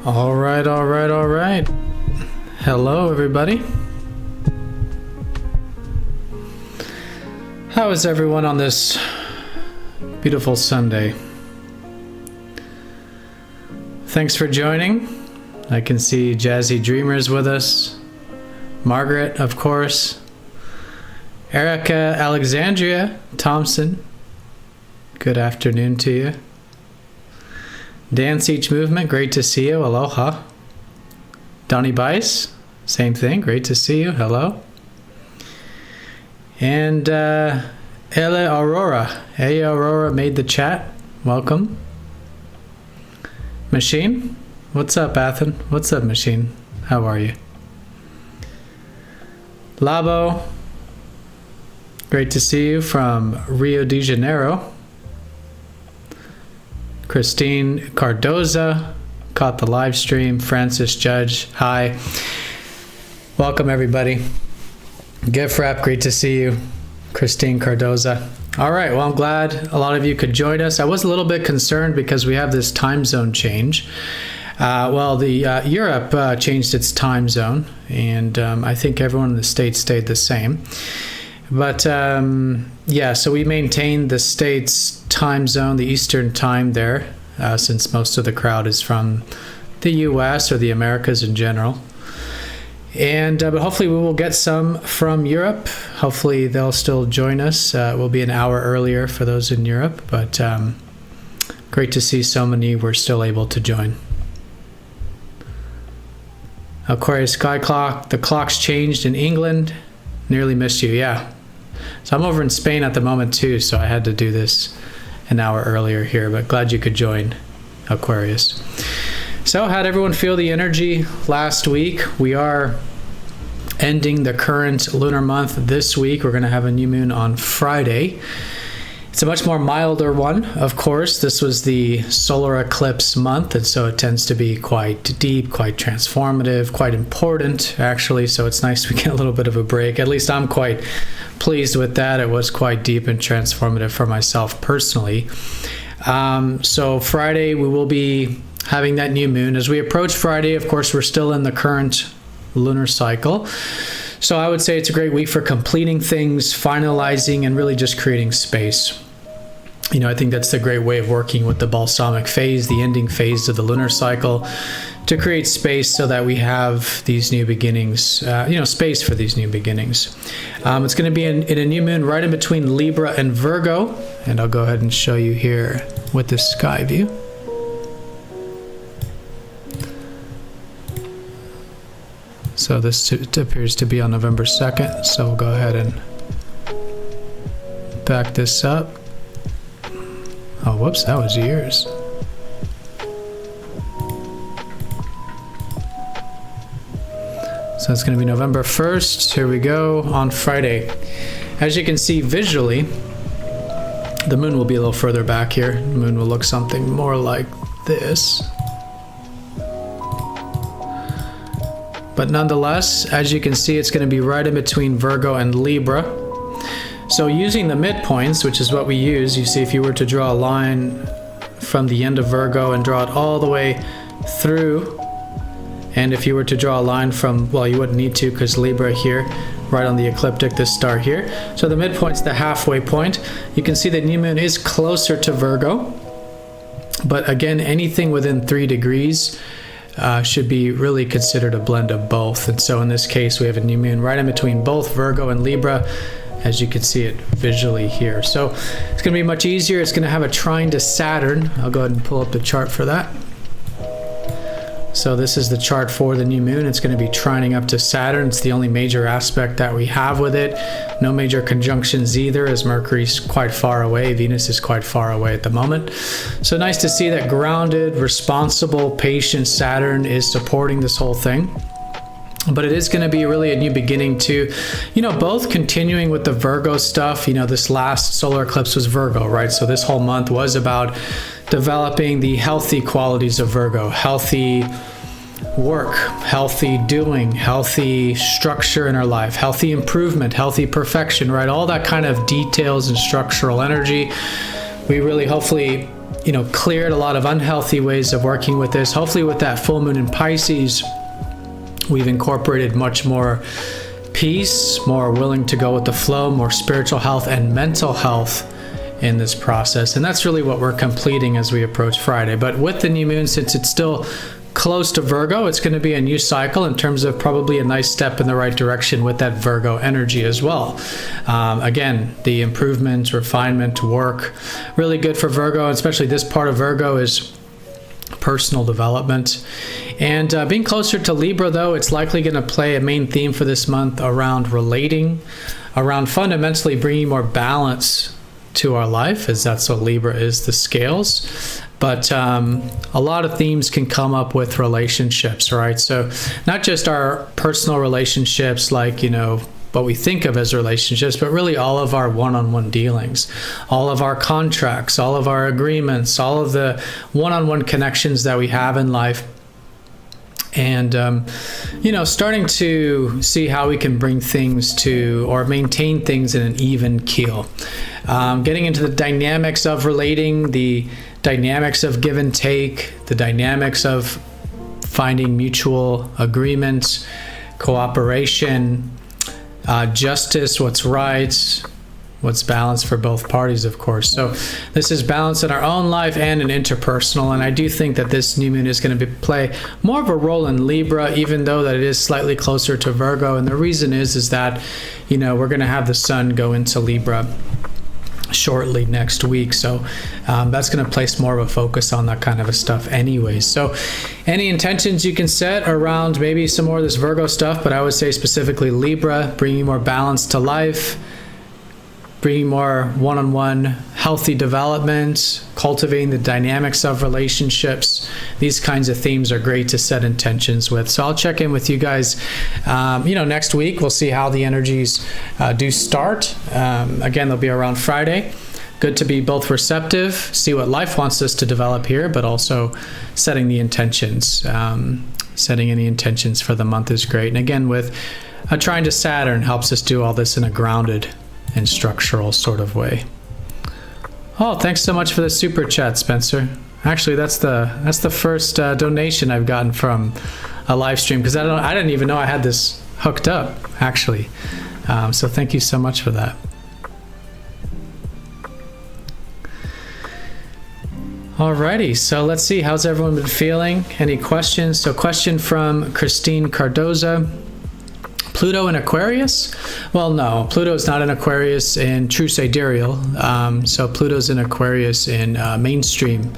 All right. Hello, everybody. How is everyone on this beautiful Sunday? Thanks for joining. I can see Jazzy Dreamers with us. Margaret, of course. Erica Alexandria Thompson. Good afternoon to you. Dance Each Movement, great to see you. Aloha. Donnie Bice, same thing. Great to see you. Hello. And Ele Aurora. Hey, Aurora made the chat. Welcome. Machine. What's up, Athen? What's up, Machine? How are you? Labo. Great to see you from Rio de Janeiro. Christine Cardoza, caught the live stream. Francis Judge, hi. Welcome, everybody. Gift Rep, great to see you. Christine Cardoza. All right, well, I'm glad a lot of you could join us. I was a little bit concerned because we have this time zone change. Europe changed its time zone, and I think everyone in the States stayed the same. But so we maintained the States time zone, the Eastern time there, since most of the crowd is from the US or the Americas in general. And but hopefully we will get some from Europe. Hopefully they'll still join us. It will be an hour earlier for those in Europe, but great to see so many were still able to join. Aquarius Sky Clock, the clock's changed in England. Nearly missed you, yeah. So I'm over in Spain at the moment too, so I had to do this an hour earlier here, but glad you could join, Aquarius. So how'd everyone feel the energy last week? We are ending the current lunar month this week. We're going to have a new moon on Friday. It's a much more milder one, of course. This was the solar eclipse month, and so it tends to be quite deep, quite transformative, quite important, actually. So it's nice we get a little bit of a break. At least I'm quite pleased with that. It was quite deep and transformative for myself personally. So Friday, we will be having that new moon. As we approach Friday, of course, we're still in the current lunar cycle. So I would say it's a great week for completing things, finalizing, and really just creating space. You know, I think that's the great way of working with the balsamic phase, the ending phase of the lunar cycle, to create space so that we have these new beginnings, space for these new beginnings. It's going to be in a new moon right in between Libra and Virgo. And I'll go ahead and show you here with the sky view. So this appears to be on November 2nd, so we'll go ahead and back this up. Oh, whoops, that was years. So it's going to be November 1st. Here we go, on Friday. As you can see visually, the moon will be a little further back here. The moon will look something more like this. But nonetheless, as you can see, it's going to be right in between Virgo and Libra. So using the midpoints, which is what we use, you see if you were to draw a line from the end of Virgo and draw it all the way through, and if you were to draw a line from, well, you wouldn't need to because Libra here, right on the ecliptic, this star here. So the midpoint's the halfway point. You can see the new moon is closer to Virgo, but again, anything within 3 degrees should be really considered a blend of both. And so in this case, we have a new moon right in between both Virgo and Libra, as you can see it visually here. So it's going to be much easier. It's going to have a trine to Saturn. I'll go ahead and pull up the chart for that. So this is the chart for the new moon. It's going to be trining up to Saturn. It's the only major aspect that we have with it. No major conjunctions either, as Mercury's quite far away. Venus is quite far away at the moment. So nice to see that grounded, responsible, patient Saturn is supporting this whole thing. But it is going to be really a new beginning too, both continuing with the Virgo stuff. This last solar eclipse was Virgo, right? So this whole month was about developing the healthy qualities of Virgo, healthy work, healthy doing, healthy structure in our life, healthy improvement, healthy perfection, right? All that kind of details and structural energy. We really hopefully, cleared a lot of unhealthy ways of working with this. Hopefully with that full moon in Pisces, we've incorporated much more peace, more willing to go with the flow, more spiritual health and mental health in this process. And that's really what we're completing as we approach Friday. But with the new moon, since it's still close to Virgo, it's going to be a new cycle in terms of probably a nice step in the right direction with that Virgo energy as well. Again, the improvement, refinement, work, really good for Virgo, especially this part of Virgo is personal development. And being closer to Libra, though, it's likely going to play a main theme for this month around relating, around fundamentally bringing more balance to our life, as that's what Libra is, the scales. But a lot of themes can come up with relationships, right? So not just our personal relationships like, what we think of as relationships, but really all of our one-on-one dealings, all of our contracts, all of our agreements, all of the one-on-one connections that we have in life. And, starting to see how we can bring things to, or maintain things in an even keel. Getting into the dynamics of relating, the dynamics of give and take, the dynamics of finding mutual agreements, cooperation, justice, what's right, what's balanced for both parties, of course. So this is balance in our own life and in interpersonal. And I do think that this new moon is going to play more of a role in Libra, even though that it is slightly closer to Virgo. And the reason is that, we're going to have the sun go into Libra shortly next week. So that's going to place more of a focus on that kind of a stuff anyways. So any intentions you can set around maybe some more of this Virgo stuff, but I would say specifically Libra, bringing more balance to life, bringing more one-on-one healthy development, cultivating the dynamics of relationships. These kinds of themes are great to set intentions with. So I'll check in with you guys, next week. We'll see how the energies do start. Again, they'll be around Friday. Good to be both receptive, see what life wants us to develop here, but also setting the intentions. Setting any intentions for the month is great. And again, with a trine to Saturn helps us do all this in a grounded and structural sort of way. Oh, thanks so much for the super chat, Spencer. Actually, that's the first donation I've gotten from a live stream, because I didn't even know I had this hooked up, actually. So thank you so much for that. Alrighty, so let's see, how's everyone been feeling? Any questions? So question from Christine Cardoza. Pluto in Aquarius? Well, no, Pluto's not in Aquarius in true sidereal. So Pluto's in Aquarius in mainstream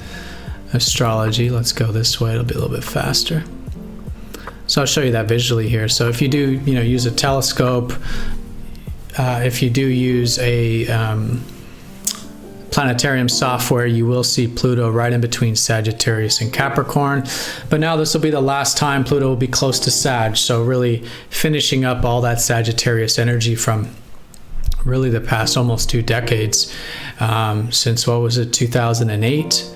astrology. Let's go this way, it'll be a little bit faster. So I'll show you that visually here. So if you do, use a telescope, if you do use a planetarium software, you will see Pluto right in between Sagittarius and Capricorn. But now this will be the last time Pluto will be close to Sag, so really finishing up all that Sagittarius energy from really the past almost 2 decades, since, 2008?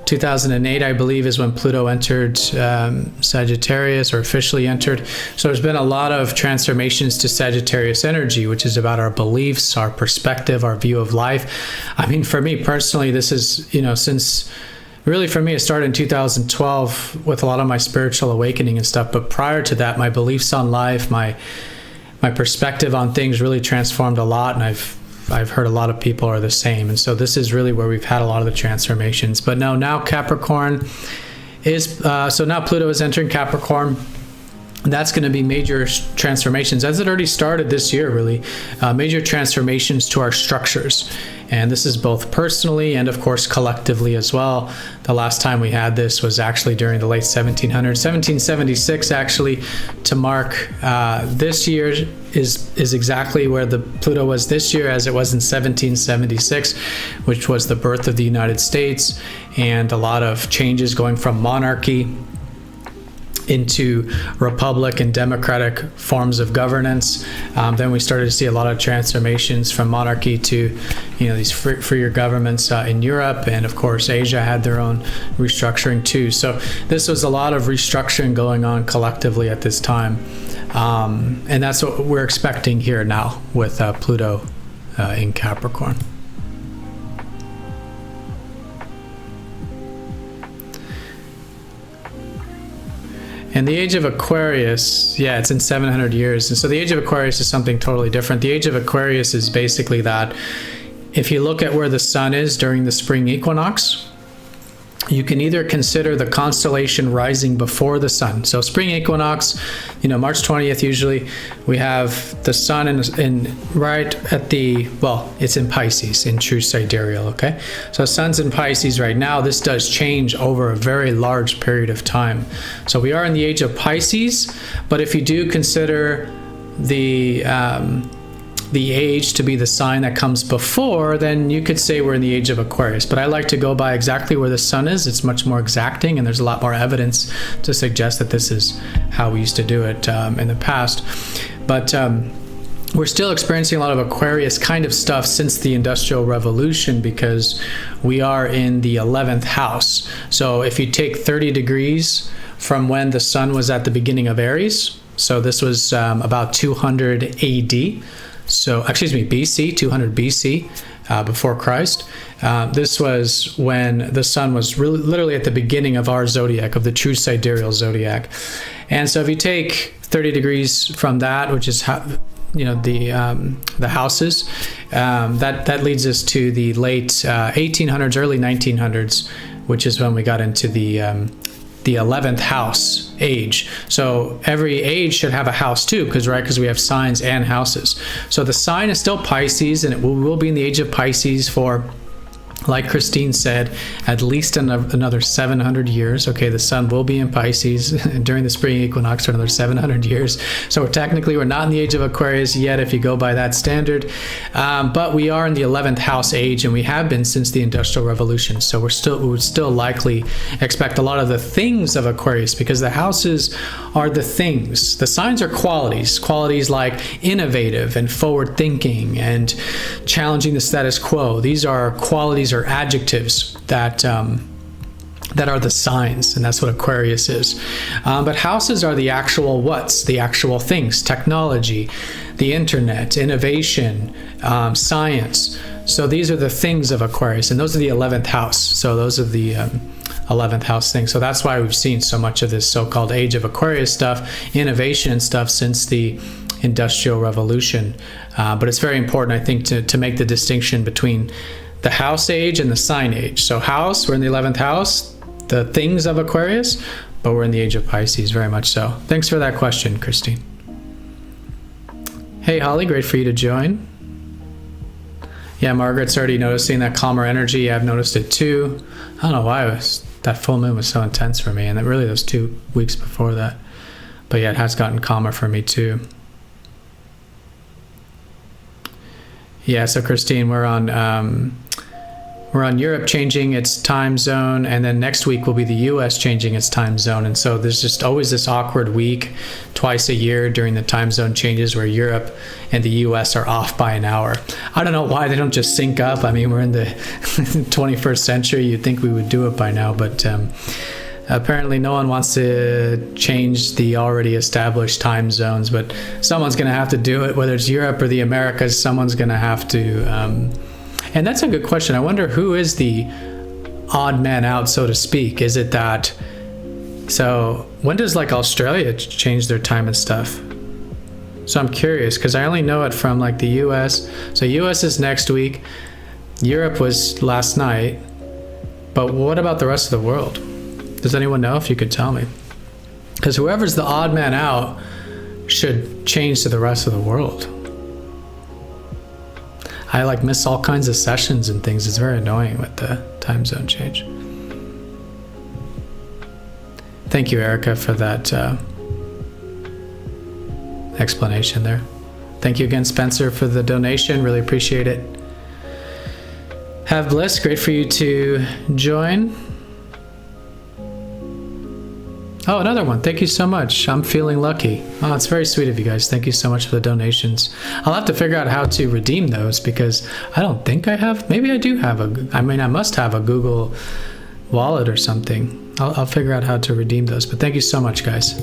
2008, I believe, is when Pluto entered Sagittarius, or officially entered. So there's been a lot of transformations to Sagittarius energy, which is about our beliefs, our perspective, our view of life. I mean, for me personally, this is, since really for me, it started in 2012 with a lot of my spiritual awakening and stuff. But prior to that, my beliefs on life, my perspective on things really transformed a lot. And I've heard a lot of people are the same. And so this is really where we've had a lot of the transformations. But no, now Capricorn is, so now Pluto is entering Capricorn. That's going to be major transformations, as it already started this year, really. Major transformations to our structures. And this is both personally and, of course, collectively as well. The last time we had this was actually during the late 1700s, 1776, actually, to mark this year is exactly where the Pluto was this year, as it was in 1776, which was the birth of the United States, and a lot of changes going from monarchy into republic and democratic forms of governance. Then we started to see a lot of transformations from monarchy to, these freer governments in Europe, and of course Asia had their own restructuring too. So this was a lot of restructuring going on collectively at this time, and that's what we're expecting here now with Pluto in Capricorn. And the age of Aquarius, it's in 700 years. And so the age of Aquarius is something totally different. The age of Aquarius is basically that if you look at where the sun is during the spring equinox, you can either consider the constellation rising before the sun. So spring equinox, March 20th, usually we have the sun in right at the, it's in Pisces, in true sidereal, okay? So sun's in Pisces right now. This does change over a very large period of time. So we are in the age of Pisces, but if you do consider the age to be the sign that comes before, then you could say we're in the age of Aquarius. But I like to go by exactly where the sun is. It's much more exacting, and there's a lot more evidence to suggest that this is how we used to do it in the past. But we're still experiencing a lot of Aquarius kind of stuff since the Industrial Revolution, because we are in the 11th house. So if you take 30 degrees from when the sun was at the beginning of Aries, so this was about 200 AD, so excuse me, BC, 200 BC, before Christ. This was when the sun was literally at the beginning of our zodiac, of the true sidereal zodiac. And so if you take 30 degrees from that, which is the houses, that leads us to the late 1800s, early 1900s, which is when we got into the 11th house age. So every age should have a house too, because we have signs and houses. So the sign is still Pisces, and it will be in the age of Pisces for, like Christine said, at least another 700 years. Okay, the sun will be in Pisces during the spring equinox for another 700 years. So we're not in the age of Aquarius yet, if you go by that standard. But we are in the 11th house age, and we have been since the Industrial Revolution. So we would still likely expect a lot of the things of Aquarius, because the houses are the things. The signs are qualities like innovative and forward thinking and challenging the status quo. These are qualities or adjectives that are the signs, and that's what Aquarius is. But houses are the actual the actual things: technology, the internet, innovation, science. So these are the things of Aquarius, and those are the 11th house. So those are the 11th house things. So that's why we've seen so much of this so-called age of Aquarius stuff, innovation and stuff, since the Industrial Revolution. But it's very important, I think, to make the distinction between the house age and the sign age. So house, we're in the 11th house, the things of Aquarius, but we're in the age of Pisces, very much so. Thanks for that question, Christine. Hey, Holly, great for you to join. Yeah, Margaret's already noticing that calmer energy. I've noticed it too. I don't know why that full moon was so intense for me, and really those 2 weeks before that. But yeah, it has gotten calmer for me too. Yeah, so Christine, we're on Europe changing its time zone, and then next week will be the US changing its time zone. And so there's just always this awkward week twice a year during the time zone changes where Europe and the US are off by an hour. I don't know why they don't just sync up. I mean, we're in the 21st century. You'd think we would do it by now, but apparently no one wants to change the already established time zones, but someone's going to have to do it, whether it's Europe or the Americas. Someone's going to have to. And that's a good question. I wonder who is the odd man out, so to speak. Is it that? So when does like Australia change their time and stuff? So I'm curious, because I only know it from like the US. So US is next week. Europe was last night. But what about the rest of the world? Does anyone know? If you could tell me. Because whoever's the odd man out should change to the rest of the world. I like miss all kinds of sessions and things. It's very annoying with the time zone change. Thank you, Erica, for that explanation there. Thank you again, Spencer, for the donation. Really appreciate it. Have bliss. Great for you to join. Oh, another one. Thank you so much. I'm feeling lucky. Oh, it's very sweet of you guys. Thank you so much for the donations. I'll have to figure out how to redeem those, because I don't think I have. Maybe I do have I must have a Google Wallet or something. I'll figure out how to redeem those. But thank you so much, guys.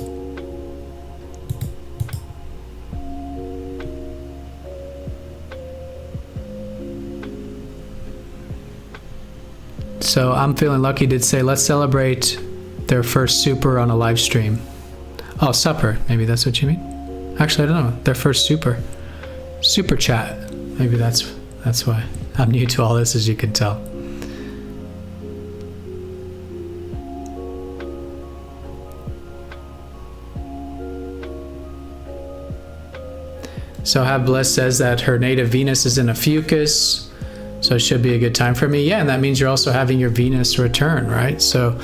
So I'm feeling lucky did say, let's celebrate their first super on a live stream. Oh, supper. Maybe that's what you mean? Actually, I don't know. Their first super chat. Maybe that's why. I'm new to all this, as you can tell. So Have Bliss says that her native Venus is in Ophiuchus, so it should be a good time for me. Yeah, and that means you're also having your Venus return, right? So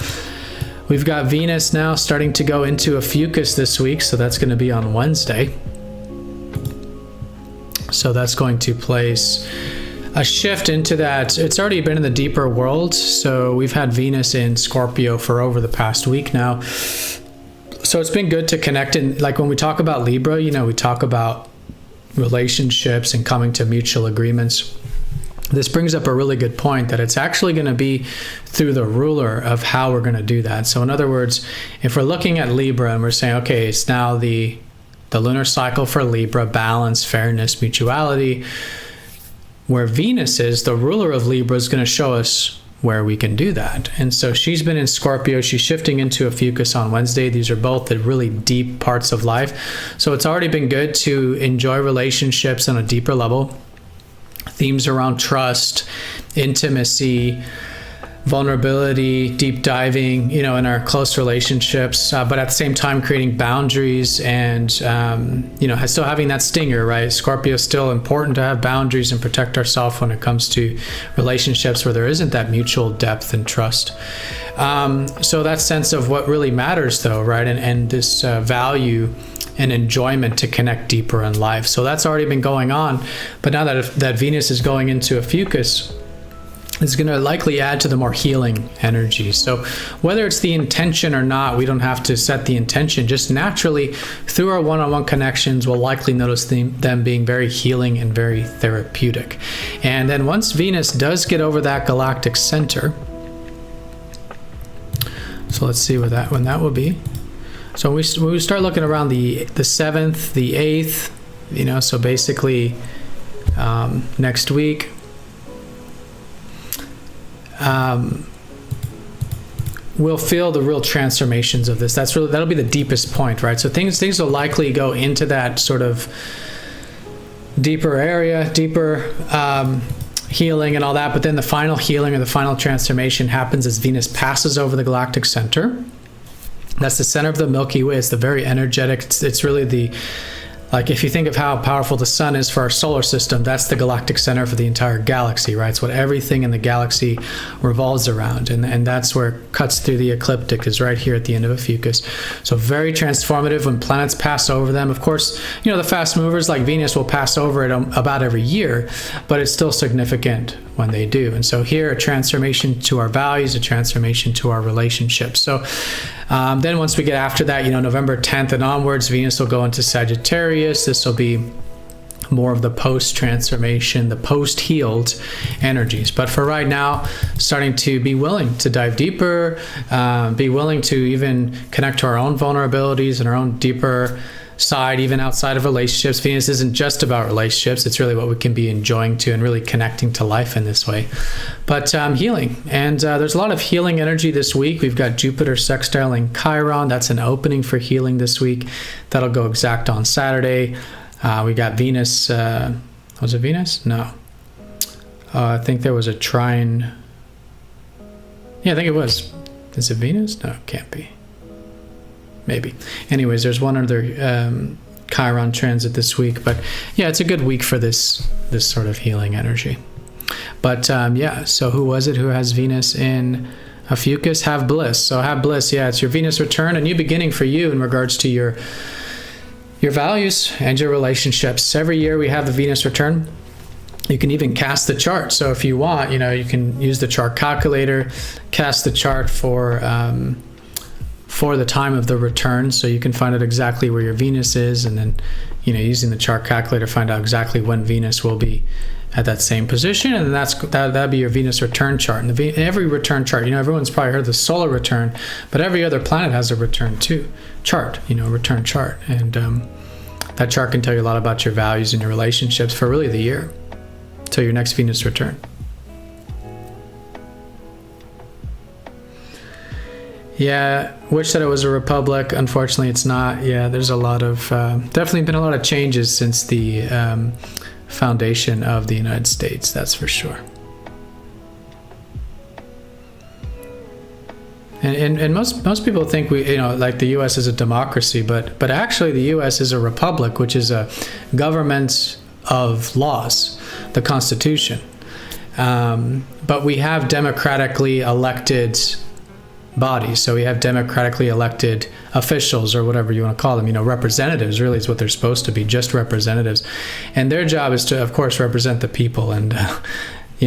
we've got Venus now starting to go into Ophiuchus this week, so that's going to be on Wednesday. So that's going to place a shift into that. It's already been in the deeper world, so we've had Venus in Scorpio for over the past week now. So it's been good to connect in, like when we talk about Libra, we talk about relationships and coming to mutual agreements. This brings up a really good point that it's actually going to be through the ruler of how we're going to do that. So in other words, if we're looking at Libra and we're saying, okay, it's now the lunar cycle for Libra, balance, fairness, mutuality, where Venus is, the ruler of Libra, is going to show us where we can do that. And so she's been in Scorpio. She's shifting into Ophiuchus on Wednesday. These are both the really deep parts of life. So it's already been good to enjoy relationships on a deeper level. Themes around trust, intimacy, vulnerability, deep diving, in our close relationships, but at the same time creating boundaries and, still having that stinger, right? Scorpio is still important to have boundaries and protect ourselves when it comes to relationships where there isn't that mutual depth and trust. So that sense of what really matters though, right? And this value and enjoyment to connect deeper in life. So that's already been going on. But now that Venus is going into Ophiuchus, it's going to likely add to the more healing energy. So whether it's the intention or not, we don't have to set the intention. Just naturally, through our one-on-one connections, we'll likely notice them being very healing and very therapeutic. And then once Venus does get over that galactic center, so let's see when that will be. So when we start looking around the 7th, the 8th, so basically next week, we'll feel the real transformations of this. That'll be the deepest point, right? So things will likely go into that sort of deeper area, deeper healing and all that. But then the final healing or the final transformation happens as Venus passes over the galactic center. That's the center of the Milky Way. It's the very energetic. It's really like if you think of how powerful the sun is for our solar system, that's the galactic center for the entire galaxy, right? It's what everything in the galaxy revolves around. And that's where it cuts through the ecliptic, is right here at the end of Ophiuchus. So very transformative when planets pass over them. Of course, the fast movers like Venus will pass over it about every year, but it's still significant when they do. And so here, a transformation to our values, a transformation to our relationships. So then once we get after that, November 10th and onwards, Venus will go into Sagittarius. This will be more of the post-transformation, the post-healed energies. But for right now, starting to be willing to dive deeper, be willing to even connect to our own vulnerabilities and our own deeper side, even outside of relationships. Venus isn't just about relationships. It's really what we can be enjoying to and really connecting to life in this way. But healing. And there's a lot of healing energy this week. We've got Jupiter sextiling Chiron. That's an opening for healing this week. That'll go exact on Saturday. We got Venus. Was it Venus? No. I think there was a trine. Yeah, I think it was. Is it Venus? No, it can't be. Maybe. Anyways, there's one other Chiron transit this week. But yeah, it's a good week for this sort of healing energy. But so who was it who has Venus in Ophiuchus? Have Bliss. So Have Bliss, it's your Venus return, a new beginning for you in regards to your values and your relationships. Every year we have the Venus return. You can even cast the chart. So if you want, you can use the chart calculator, cast the chart for the time of the return, so you can find out exactly where your Venus is, and then using the chart calculator find out exactly when Venus will be at that same position, and that'd be your Venus return chart. And every return chart, everyone's probably heard the solar return, but every other planet has a return chart, return chart, and that chart can tell you a lot about your values and your relationships for really the year till your next Venus return. Yeah, wish that it was a republic. Unfortunately, it's not. Yeah, there's a lot of, definitely been a lot of changes since the foundation of the United States, that's for sure. And most people think like the U.S. is a democracy, but actually the U.S. is a republic, which is a government of laws, the Constitution. But we have democratically elected bodies. So we have democratically elected officials, or whatever you want to call them, representatives really is what they're supposed to be, just representatives. And their job is to, of course, represent the people. And,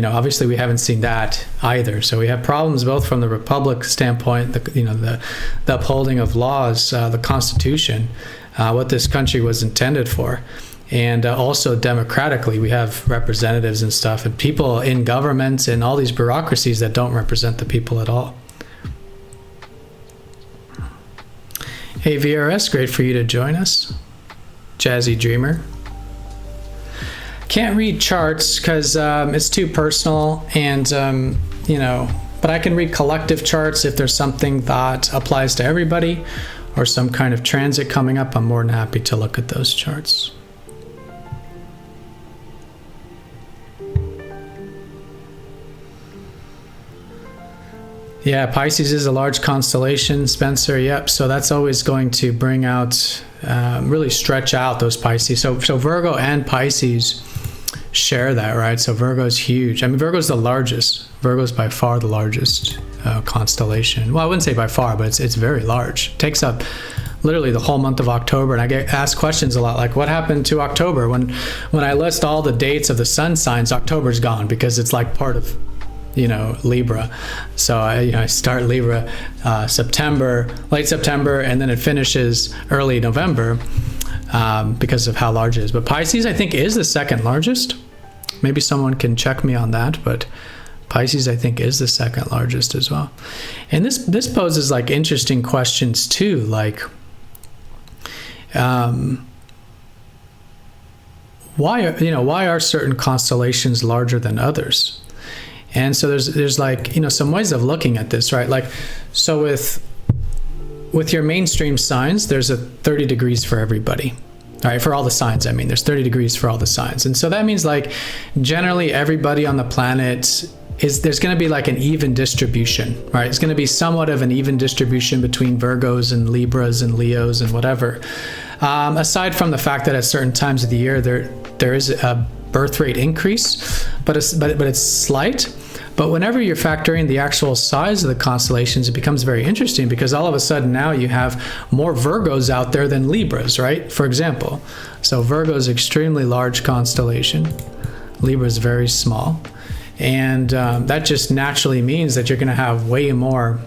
obviously we haven't seen that either. So we have problems both from the republic standpoint, the upholding of laws, the Constitution, what this country was intended for. And also democratically, we have representatives and stuff, and people in governments and all these bureaucracies that don't represent the people at all. Hey VRS, great for you to join us. Jazzy Dreamer. Can't read charts because it's too personal, and but I can read collective charts if there's something that applies to everybody or some kind of transit coming up. I'm more than happy to look at those charts. Yeah, Pisces is a large constellation, Spencer. Yep. So that's always going to bring out, really stretch out those Pisces. So Virgo and Pisces share that, right? So Virgo's huge. I mean, Virgo's the largest. Virgo's by far the largest constellation. Well, I wouldn't say by far, but it's very large. It takes up literally the whole month of October. And I get asked questions a lot, like what happened to October? When I list all the dates of the sun signs, October's gone because it's like part of Libra. So I start Libra September, late September, and then it finishes early November because of how large it is. But Pisces, I think, is the second largest. Maybe someone can check me on that, but Pisces, I think, is the second largest as well. And this poses like interesting questions too, like why are certain constellations larger than others? And so there's like, some ways of looking at this, right? Like, so with your mainstream signs, there's a 30 degrees for everybody, all right? For all the signs, I mean, there's 30 degrees for all the signs. And so that means like generally everybody on the planet there's going to be like an even distribution, right? It's going to be somewhat of an even distribution between Virgos and Libras and Leos and whatever. Aside from the fact that at certain times of the year, there is a birth rate increase, but it's slight. But whenever you're factoring the actual size of the constellations, it becomes very interesting because all of a sudden now you have more Virgos out there than Libras, right? For example, so Virgo is extremely large constellation. Libra is very small. And that just naturally means that you're going to have way more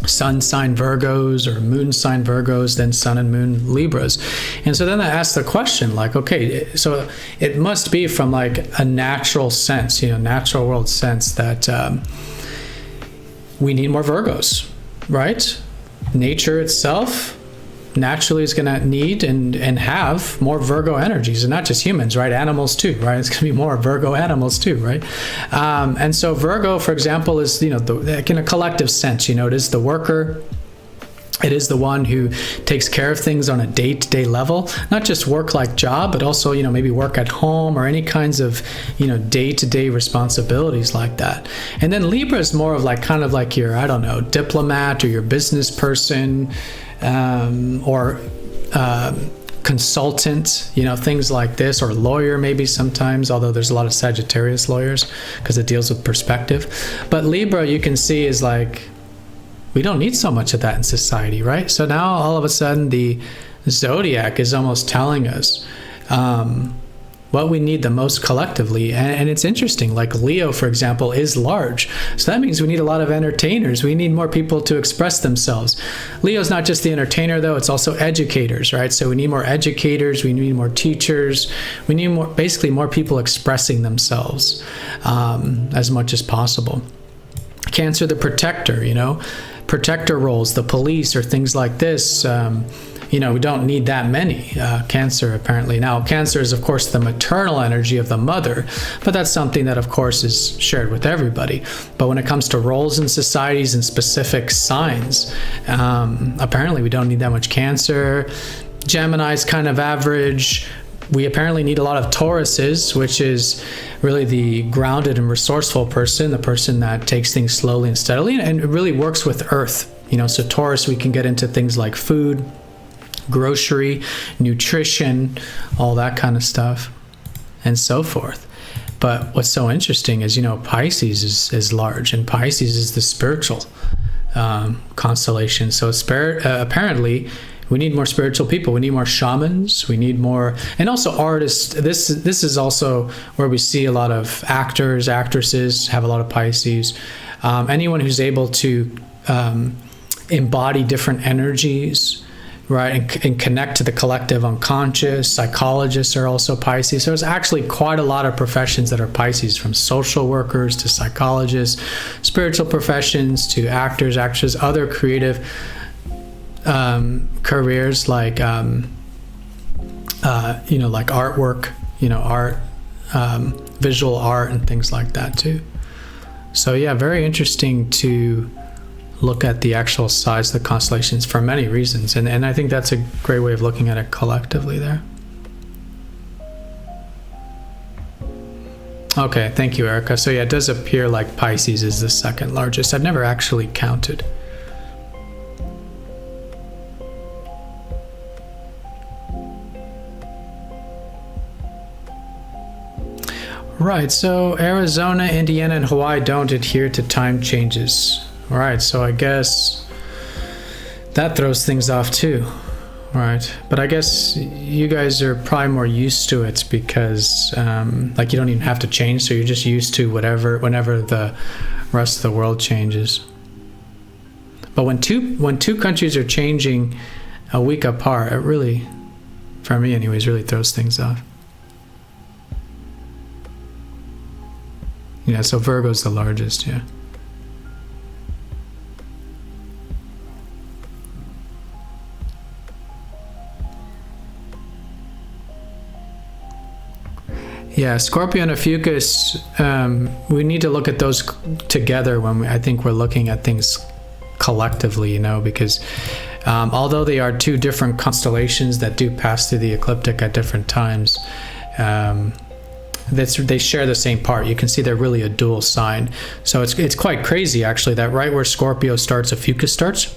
sun sign Virgos or moon sign Virgos than sun and moon Libras. And so then I ask the question, like, okay, so it must be from like a natural sense, natural world sense that we need more Virgos, right? Nature itself naturally is going to need and have more Virgo energies, and not just humans, right? Animals too, right? It's going to be more Virgo animals too, right? And so Virgo, for example, is, in a collective sense, it is the worker. It is the one who takes care of things on a day-to-day level, not just work like job, but also, maybe work at home or any kinds of, day-to-day responsibilities like that. And then Libra is more of like, kind of like your, I don't know, diplomat or your business person, or consultant, things like this, or lawyer maybe sometimes, although there's a lot of Sagittarius lawyers because it deals with perspective. But Libra, you can see, is like, we don't need so much of that in society, right? So now all of a sudden the zodiac is almost telling us what we need the most collectively. And it's interesting, like Leo, for example, is large. So that means we need a lot of entertainers. We need more people to express themselves. Leo's not just the entertainer, though. It's also educators, right? So we need more educators. We need more teachers. We need basically more people expressing themselves as much as possible. Cancer, the protector, protector roles, the police, or things like this. We don't need that many. Cancer, apparently. Now, Cancer is, of course, the maternal energy of the mother, but that's something that, of course, is shared with everybody. But when it comes to roles in societies and specific signs, apparently we don't need that much Cancer. Gemini's kind of average. We apparently need a lot of Tauruses, which is really the grounded and resourceful person, the person that takes things slowly and steadily, and it really works with Earth. So Taurus, we can get into things like food, grocery, nutrition, all that kind of stuff, and so forth. But what's so interesting is, Pisces is large, and Pisces is the spiritual constellation. So apparently, we need more spiritual people. We need more shamans. We need more, and also artists. This is also where we see a lot of actors, actresses have a lot of Pisces. Anyone who's able to embody different energies, right, and connect to the collective unconscious. Psychologists are also Pisces. So there's actually quite a lot of professions that are Pisces, from social workers to psychologists, spiritual professions to actors, actresses, other creative careers like like artwork, art, visual art and things like that too. So yeah, very interesting to look at the actual size of the constellations for many reasons, and I think that's a great way of looking at it collectively there. Okay, thank you, Erica. So yeah, it does appear like Pisces is the second largest. I've never actually counted. Right, so Arizona, Indiana, and Hawaii don't adhere to time changes. All right, so I guess that throws things off too. All right, but I guess you guys are probably more used to it because like you don't even have to change, so you're just used to whenever the rest of the world changes. But when two countries are changing a week apart, it really, for me anyways, really throws things off. Yeah, so Virgo's the largest, yeah. Yeah, Scorpio and Ophiuchus, we need to look at those together when I think we're looking at things collectively, because although they are two different constellations that do pass through the ecliptic at different times, they share the same part. You can see they're really a dual sign. So it's quite crazy actually that right where Scorpio starts, Ophiuchus starts.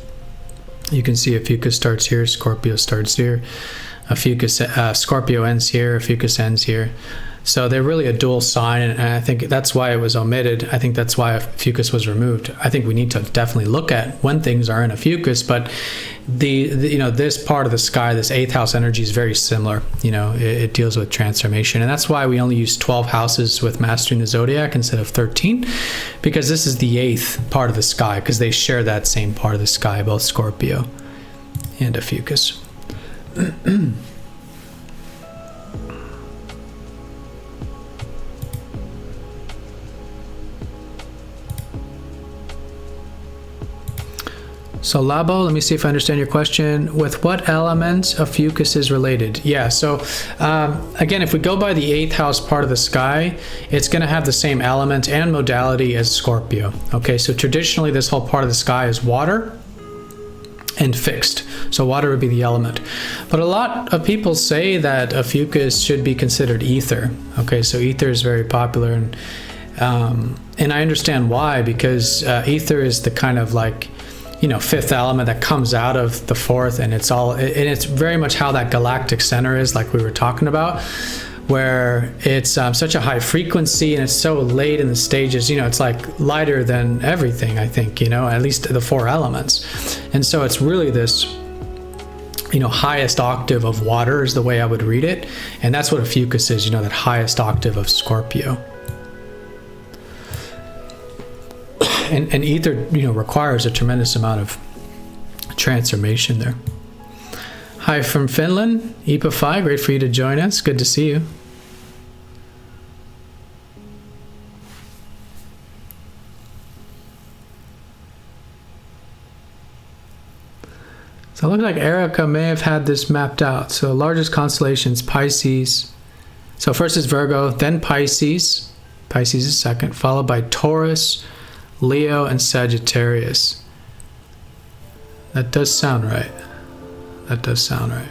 You can see Ophiuchus starts here, Scorpio starts here. Scorpio ends here, Ophiuchus ends here. So they're really a dual sign, and I think that's why it was omitted. I think that's why Ophiuchus was removed. I think we need to definitely look at when things are in Ophiuchus, but the this part of the sky, this 8th house energy is very similar. It deals with transformation, and that's why we only use 12 houses with mastering the zodiac instead of 13, because this is the 8th part of the sky, because they share that same part of the sky, both Scorpio and Ophiuchus. So Labo, let me see if I understand your question. With what element Ophiuchus is related? Yeah, so again, if we go by the 8th house part of the sky, it's going to have the same element and modality as Scorpio. Okay, so traditionally this whole part of the sky is water and fixed. So water would be the element. But a lot of people say that Ophiuchus should be considered ether. Okay, so ether is very popular, and I understand why, because ether is the kind of like, 5th element that comes out of the 4th, and it's very much how that galactic center is, like we were talking about, where it's such a high frequency and it's so late in the stages. It's like lighter than everything, I think, at least the 4 elements. And so it's really this highest octave of water is the way I would read it, and that's what Ophiuchus is, that highest octave of Scorpio. And ether, requires a tremendous amount of transformation there. Hi from Finland, Ipa5, great for you to join us. Good to see you. So it looks like Erica may have had this mapped out. So largest constellations, Pisces. So first is Virgo, then Pisces. Pisces is second, followed by Taurus, Leo, and Sagittarius. That does sound right. That does sound right.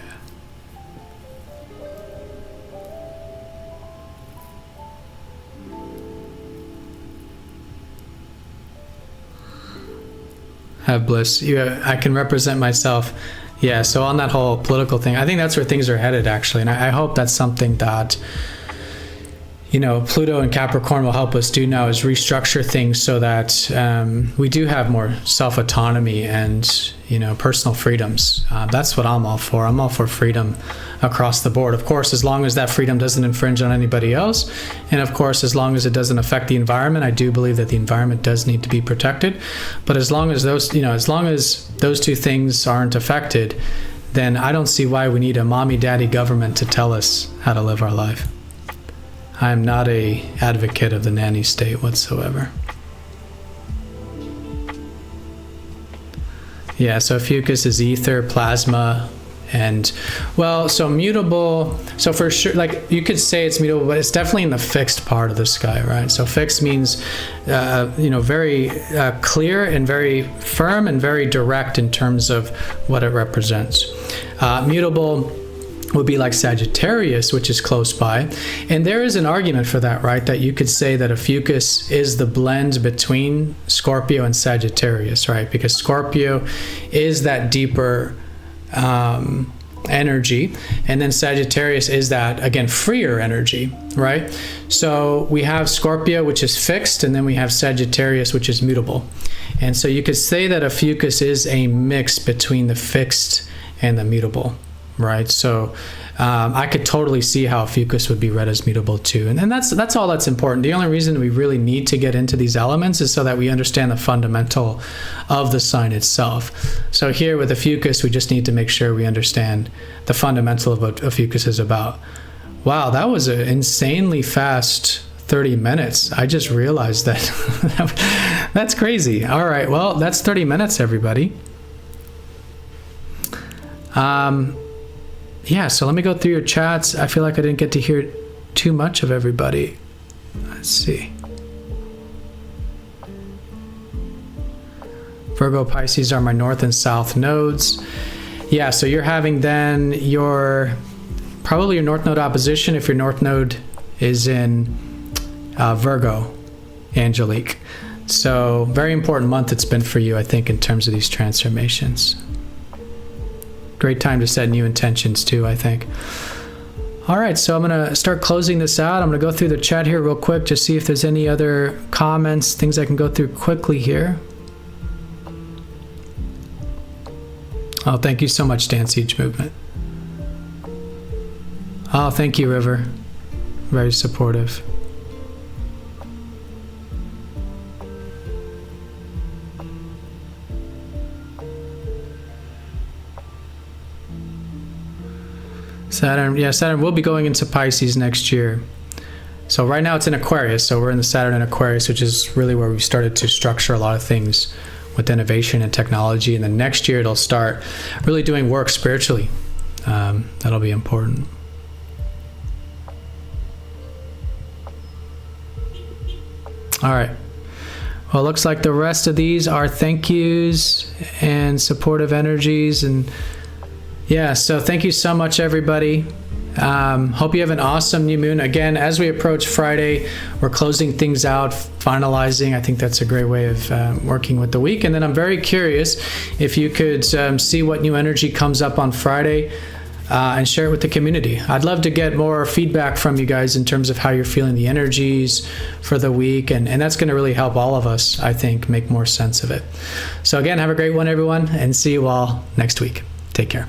Have bliss. I can represent myself. Yeah, so on that whole political thing, I think that's where things are headed, actually. And I hope that's something that Pluto and Capricorn will help us do now, is restructure things so that we do have more self-autonomy and, personal freedoms. That's what I'm all for. I'm all for freedom across the board. Of course, as long as that freedom doesn't infringe on anybody else. And of course, as long as it doesn't affect the environment. I do believe that the environment does need to be protected. But as long as those two things aren't affected, then I don't see why we need a mommy daddy government to tell us how to live our life. I'm not a advocate of the nanny state whatsoever. Yeah, so Ophiuchus is ether, plasma, and well, so mutable, so for sure, like you could say it's mutable, but it's definitely in the fixed part of the sky, right? So fixed means very clear and very firm and very direct in terms of what it represents. Mutable would be like Sagittarius, which is close by, and there is an argument for that, right? That you could say that Ophiuchus is the blend between Scorpio and Sagittarius, right? Because Scorpio is that deeper energy, and then Sagittarius is that, again, freer energy, right? So we have Scorpio, which is fixed, and then we have Sagittarius, which is mutable. And so you could say that Ophiuchus is a mix between the fixed and the mutable, right? So I could totally see how Ophiuchus would be read as mutable too. And that's all that's important. The only reason we really need to get into these elements is so that we understand the fundamental of the sign itself. So here with Ophiuchus, we just need to make sure we understand the fundamental of what Ophiuchus is about. Wow, that was an insanely fast 30 minutes. I just realized that. That's crazy. All right, well, that's 30 minutes, everybody. Yeah, so let me go through your chats. I feel like I didn't get to hear too much of everybody. Let's see. Virgo, Pisces are my north and south nodes. Yeah, so you're having then probably your north node opposition if your north node is in Virgo, Angelique. So very important month it's been for you, I think, in terms of these transformations. Great time to set new intentions too, I think. All right, so I'm gonna start closing this out. I'm gonna go through the chat here real quick, just see if there's any other comments, things I can go through quickly here. Oh, thank you so much, Dance Siege Movement. Oh, thank you, River. Very supportive. Saturn will be going into Pisces next year. So right now it's in Aquarius, so we're in the Saturn in Aquarius, which is really where we've started to structure a lot of things with innovation and technology. And then next year it'll start really doing work spiritually. That'll be important. All right. Well, it looks like the rest of these are thank yous and supportive energies. And yeah, so thank you so much, everybody. Hope you have an awesome new moon. Again, as we approach Friday, we're closing things out, finalizing. I think that's a great way of working with the week. And then I'm very curious if you could see what new energy comes up on Friday and share it with the community. I'd love to get more feedback from you guys in terms of how you're feeling the energies for the week. And that's going to really help all of us, I think, make more sense of it. So again, have a great one, everyone, and see you all next week. Take care.